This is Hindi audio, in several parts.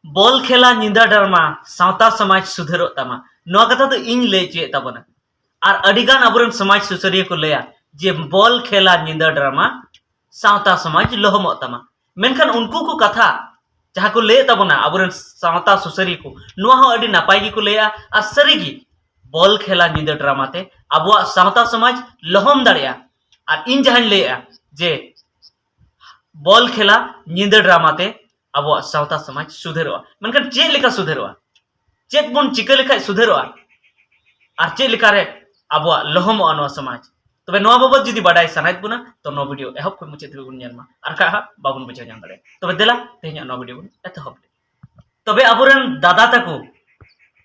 बॉल खेला निंदा डरमा सावता समाज सुधरो तमा नवा कथा तो इन ले चे तबना और अडिगान अबरन समाज सुसरिया को लेया जे बॉल खेला निंदा डरमा सावता समाज लोहमो तमा मेनखान उनको को कथा जहाँ को ले तबना अबरन सावता सुसरिया को नवा हो अडी नापाई की को लेया और सरीगी बॉल खेला निंदा ड्रामा ते अबुआ सावता समाज लोहम दड़िया और इन जहां लेया जे बॉल खेला निंदा ड्रामा ते अब सावता समाज सुधरवा मनखान चेक लेका सुधरवा चेक बन चिका लेखा सुधरवा और चेक लेका रे अब लोहमोआ नवा समाज तबे नवा बाबत जुदी बाडाय सानायत बुना तो नो वीडियो एहब खय मुचाद रे बुन नेलमा आर का बाबुन बुझाव जाम दाड़े तबे देला तेहना नो वीडियो बुन एतहब तबे अबुरन दादा तको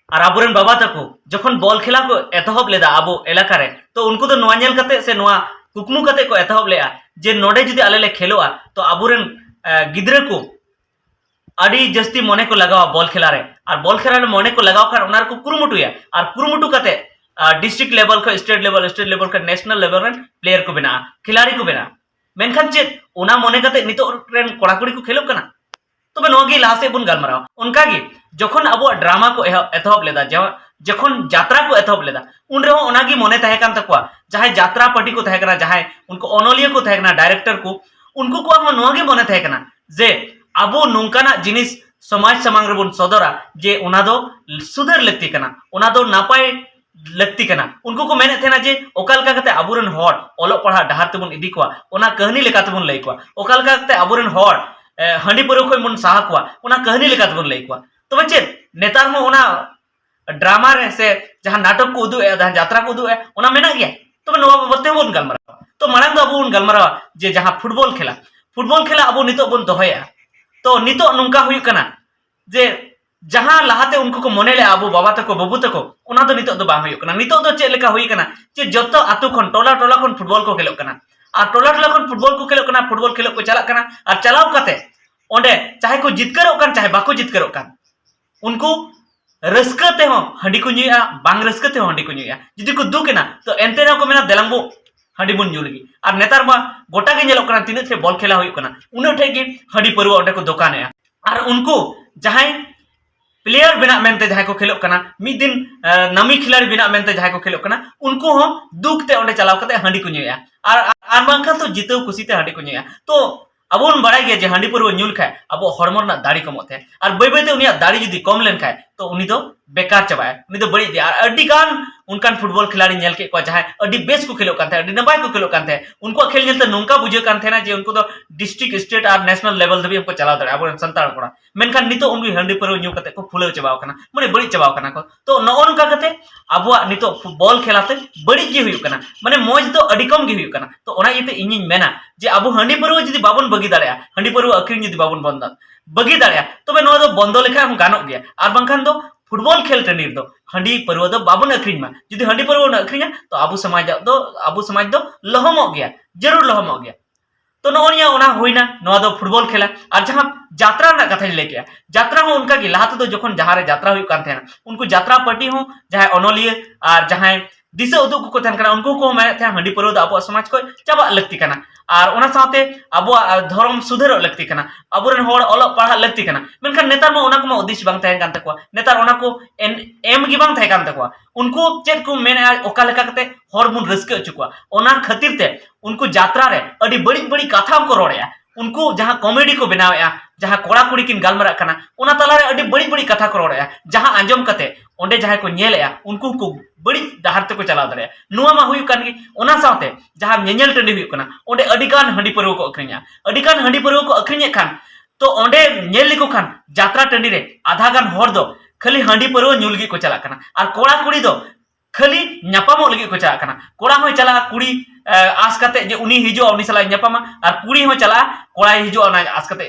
और अबुरन बाबा तको जखन बॉल खेला को एतहब लेदा अबो एलाका रे तो उनको तो नवा नेल कते से नवा कुकमु कते को एतहब लेआ जे नोडे जुदी आले ले खेलोआ तो अबुरन गिद्रा को अड़ी जस्ती मने को लगावा बॉल खेला रे और बॉल खेला रे मने को लगाव खान उनार को कुरुमुटुया और कुरुमुटु कते डिस्ट्रिक्ट लेवल को स्टेट लेवल का नेशनल लेवल रे प्लेयर को बना खिलाड़ी को बना मेनखान चेत उना मने कते नितो रेन कोड़ाकुड़ी को खेलो कना तबे नोगी लासे बुन गलमराव उनका गी जखन अब ड्रामा को एतहब लेदा जखन यात्रा को एतहब लेदा उन रेहो ओनागी मने तहे कान तकवा जहां यात्रा पार्टी को तहे कना जहां उनको ओनोलिया को तहे कना डायरेक्टर को उनको को हम नोगी मने तहे कना जे अब नौकाना जिनिस समाज समांग रे बन सदरा जे उना दो सुधर लगती कना उना दो नापाय लगती कना उनको को मेने थेना जे ओकालका कते अबुरन हॉर ओलो पढ़ा डहार तेबन इदी कोआ उना कहानी लेका तेबन लई कोआ ओकालका कते अबुरन हॉर हंडी परो खय मन साहा कोआ उना कहानी लेका तेबन लई कोआ तबे चे नेतार मो उना ड्रामा रे से जहां नाटक को उदु ए जहां यात्रा को उदु ए उना मेना गया तबे नवा बते बन गलमरा तो मांग दो अबुन गलमरा जे जहां फुटबॉल खेला अबु नितो बन दोहया तो नितो नुंका हुई कना जे जहां लहाते उनको को मने ले अबो बाबा तको बाबू तको उना तो नितो दो बांग हुई कना नितो दो चे लेका हुई कना जे जतो आतु खन टोला खन फुटबॉल को खेलो कना और टोला खन फुटबॉल को खेलो कना फुटबॉल खेलो को चला कना और चलाव कते ओंडे चाहे को जितकरो कन चाहे बाको जितकरो कन उनको रस्कते हो हंडी को नुया बांग रस्कते हो हंडी को नुया जदि को दुकेना तो एंते ना को मेना देलंगो हंडी बुन जुलगी और नेतार मा गोटा के नेलो कना तिने थे बॉल खेला हुई कना उन ठे गे हंडी परवा ओंडे को दुकान है और उनको जहां प्लेयर बिना मेनते जहां को खेलो कना मिद दिन नामी खिलाड़ी बिना मेनते जहां को खेलो कना उनको हो दुखते ओंडे चलाव कते हंडी को नुया और बांखा तो जितो खुशीते हंडी को नुया तो अबोन बड़ाई गया जे हंडी परवा नुल खाय अब हरमोर ना दाड़ी कमोत है और बय बयते उनिया दाड़ी जदी कम लेन खाय तो उनी दो बेकार चबाय उनी दो बड़ी दिया और अड्डी गान उनकान फुटबॉल खिलाड़ी नेल के को जहां अड्डी बेस को खेलो कान थे अड्डी नबाय को खेलो कान थे उनको खेल नेल तो नोंका बुझे कान थे ना जे उनको तो डिस्ट्रिक्ट स्टेट और नेशनल लेवल दबी हमको चलाव दरे अब संताल कोड़ा मेनखान नितो उनकी हंडी परवा न्यू कते को फुले चबाव कना माने बड़ी चबाव कना को तो नौन का कते अबवा नितो बॉल खेलाते बड़ी गे हुई कना माने मौज तो अड्डी कम गे हुई कना तो ओना येते इनिन मेना जे अब हंडी परवा जदी बाबन बगी दाड़या हंडी परवा अखरिन जदी बाबन बंद बगी दाड़या तबे नो दो बंद लेखा हम गानो गया और बांखान दो फुटबॉल खेल टंडी दो हंडी परवा दो बाबन अखरिन मा जदी हंडी परवा न अखरिना तो अबु समाज दो लहमो गया जरूर लहमो गया तो नोनिया ओना होइना नोआ दो फुटबॉल खेला और जहां यात्रा ना कथा ले गया यात्रा हो उनका की लाहाते दो जखन जहां रे यात्रा हुई कान थे उनको यात्रा पार्टी हो जहां ओनोलिया और जहां दिशा उदुग को तहन कना उनको को मैं थे हंडी परवा दो अब समाज को चाबा लगती कना और ओना साथे अब धर्म सुधर लगती कना अबुरन होड़ ओलो पढ़ा लगती कना मेनखान नेतार मा ओना को मा उद्देश्य बांग तहन कान तकवा नेतार ओना को एम गी बांग तहन कान तकवा उनको चेक को मेने ओका लेका कते होड़ मुन रस्के चुकवा ओना खातिर ते उनको यात्रा रे अडी बड़ी बड़ी कथा को रोड़या उनको जहां कॉमेडी को बनावेया जहां कोड़ा कुड़ी किन गालमरा कना ओना तला रे अडी बड़ी बड़ी कथा को रोड़या जहां आंजम कते ओंडे जहां को नेलया उनको को बड़ी डहार ते को चला दरे नुआ मा हुई कान की ओना साथे जहां नेनेल टंडी हुई कना ओंडे अडी कान हंडी परवा को अखरिया अडी कान हंडी परवा को अखरिया खान तो ओंडे नेल लिको खान यात्रा टंडी रे आधा गान होड़ दो खाली हंडी परवा न्यूलगी को चला कना और कोड़ा कुड़ी दो खाली न्यापामो लगी को चला कना कोड़ा हो चला कुड़ी आस कते जे उनी हिजो उनी सला न्यापामा और कुड़ी हो चला कोड़ा हिजो ओना आस कते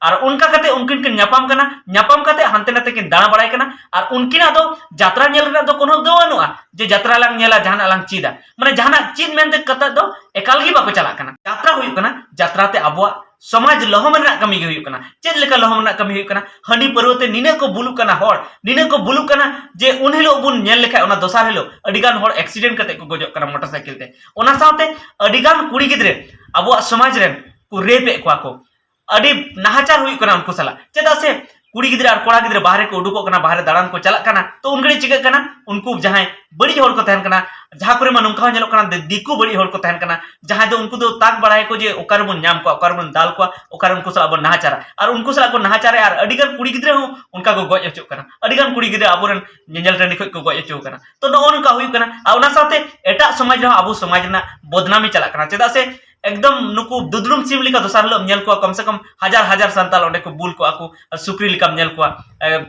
और उनका कते उनकिन के न्यापाम कते हंते नाते किन दाना बड़ाई कना और उनकिना दो यात्रा नेल रे दो कोनो दो अनुआ जे यात्रा लांग नेला जहाना लांग चीदा माने जहाना चीज मेनते कते दो एकाल गी बाको चला कना यात्रा हुई कना यात्रा ते अबवा समाज लहम रना कमी गे हुई कना चेद लेका लहम रना कमी हुई कना हंडी परवते निने को बुलु कना होड़ निने को बुलु कना जे उन हिलो बुन नेल लेखा ओना दोसार हिलो अडिगान होड़ एक्सीडेंट कते को गजो कना मोटरसाइकिल ते ओना साथे अडिगान कुड़ी गिद्रे अबवा समाज रे को रेप ए को अडी नाहाचार हुई कना उनको सला चेदा से कुड़ी गिद्रे और कोड़ा गिद्रे बाहर को उडुको कना बाहर दाड़ान को चलक कना तो उनगड़ी चिका कना उनको जहां बड़ी हर को तहन कना जहां करे नौका नेलो कना दिकु बड़ी हर को तहन कना जहां दो उनको दो ताक बड़ाय को जे ओकार बन नाम को ओकार बन दाल को ओकार उनको सला बन नाहाचारा और उनको सला को नाहाचारे और अडिगन कुड़ी गिद्रे हो उनका को गoj अचो कना अडिगन कुड़ी गिद्रे आबोरन नेजल टंडी को गoj अचो कना तो नो उनका हुई कना और उना साथे एटा समाज रे आबो समाज ना बदनामी चला कना चेदा से एकदम नुकु दुदलुम सिम लिका दोसार लो नेल को कम से कम हजार संताल ओंडे को बुल को आको सुप्री लिका नेल को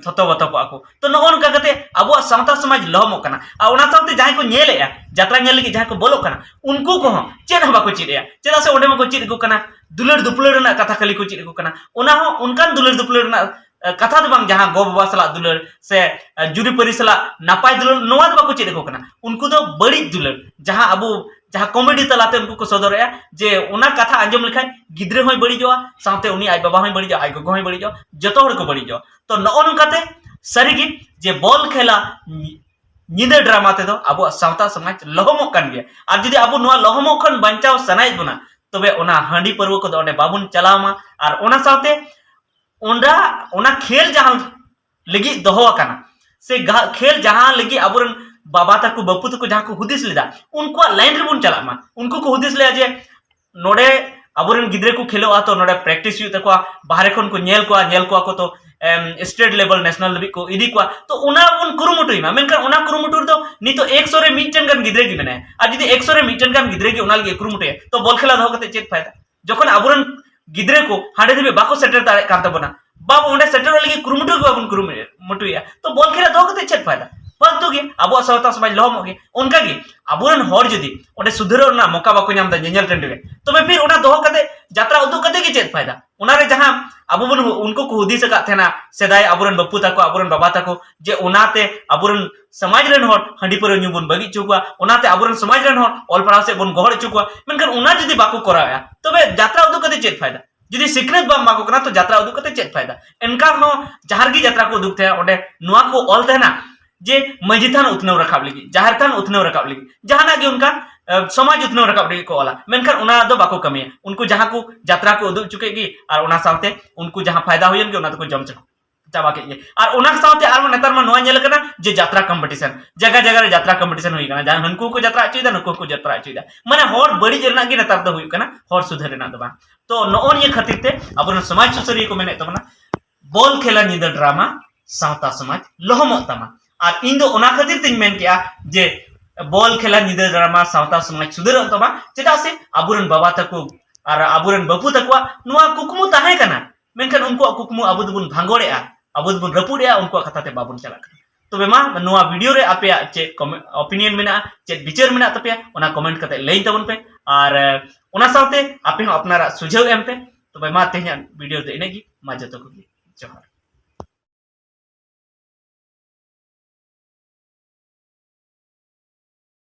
थतो वतो को आको तो नो उनका कते आबो सावता समाज लहमो कना आ उना साथे जाय को नेलेया जात्रा नेल लगी जाय को बोलो कना उनको को चेद हबा को चिरेया चेदा से ओंडे मको चिर को कना दुलर दुपलर ना कथा खाली को चिर को कना उना हो उनकान दुलर दुपलर ना कथा दो बांग जहां गो बाबा सला दुलर से जुरी परि सला नापाय दुलर नोवा दो बाको चिर को कना उनको दो बड़ी दुलर जहां अबो जहां कॉमेडी तलाते उनको को सदरया जे उना कथा आंजम लिखाय गिद्रे होय बड़ी जोआ साथे उनी आय बाबा होय बड़ी जो आय गो होय बड़ी जो जतो हर को बड़ी जो तो नो नकाते सरीगी जे बॉल खेला निदे ड्रामा ते दो अबो सावता समाज लहमो कान गया और जदी अबो नोआ लहमो खन बंचाव सनाय बना तबे ओना हांडी परव को ओंडे बाबुन चलावमा और ओना साथे ओना खेल जहां लगी दोहो काना से खेल जहां लगी अबोरन बाबा तक बापू तक जहां को हुदिस लेदा उनको लाइन रे बुन चला मा उनको को हुदिस ले जे नोडे अबोरन गिद्रे को खेलो तो नोडे प्रैक्टिस यु तको बाहर खन को नेल को तो स्टेट लेवल नेशनल लेवल को इदी को तो उना उन कुरुमुटुई मा मेनका उना कुरुमुटुर तो नी तो 100 रे मिटन गन गिद्रे की मेने आ जदी 100 रे मिटन गन गिद्रे की उना लगे कुरुमुटुए तो बॉल खेला दो कते चेत फायदा जखन अबोरन गिद्रे को हाडे देबे बाको सेटर तारे कांता बना बाबू ओंडे सेटर लगे कुरुमुटु को बाबुन कुरुमुटुया तो बॉल खेला दो कते चेत फायदा फालतू गे अब सावता समाज लहमो गे उनका गे अबोरन हर जदी ओंडे सुधरो ना मौका बाको नाम दा नेजल टंडी रे तबे फिर ओना दोहो कते यात्रा उदु कते गे चेत फायदा ओना रे जहां अबो बन उनको को हुदिस का थेना सेदाय अबोरन बप्पू ताको अबोरन बाबा ताको जे ओनाते अबोरन समाज रेन हर हंडी पर न्यू बन बगी चुकुआ ओनाते अबोरन समाज रेन हर ऑल पढ़ा से बन गहड़ चुकुआ मेनकन ओना जदी बाको कराया तबे यात्रा उदु कते चेत फायदा जदी सिकनेत बाम बाको कना तो यात्रा उदु कते चेत फायदा एनका हो जहार गी यात्रा को दुख थे ओंडे नुआ को ऑल तेना जे मजी थान उतनव रखाब लगी जहार थान उतनव रखाब लगी जहाना गे उनका समाज उतनव रखाब लगी को ओला मेनखान उना दो बाको कमिया उनको जहां को यात्रा को उदुग चुके गी और उना साथे उनको जहां फायदा होयन गे उना तो को जम चाबा के गे और उना साथे आर नेतार मा नोआ नेल कना जे यात्रा कंपटीशन जगह जगह रे यात्रा कंपटीशन होई कना जहां हनको को यात्रा अचुइदा नको को यात्रा अचुइदा माने हर बड़ी जरना गे नेतार दो होई कना हर सुधर रेना दो बा तो नोन ये खातिर ते अब समाज सुसरिया को मेने तबना बॉल खेला निदा ड्रामा सावता समाज लहमो तमा और इन दो ओना खातिर तिन मेन किया जे बॉल खेला निदा ड्रामा सावता समाज सुधर तमा चेदा से अबुरन बाबा तको और अबुरन बापू तको नुआ कुकमु ताहे कना मेनखान उनको कुकमु अबु दुबुन भांगोरेआ अबु दुबुन रपुडेआ उनको कथाते बाबुन चला तो बेमा नुआ वीडियो रे आपे चे ओपिनियन मेना चे विचार मेना तपे ओना कमेंट कते लई तबन पे और ओना साथे आपे अपनारा सुझाव एम पे तो बेमा तेहना वीडियो दे इनेगी मा जतो को जोहार।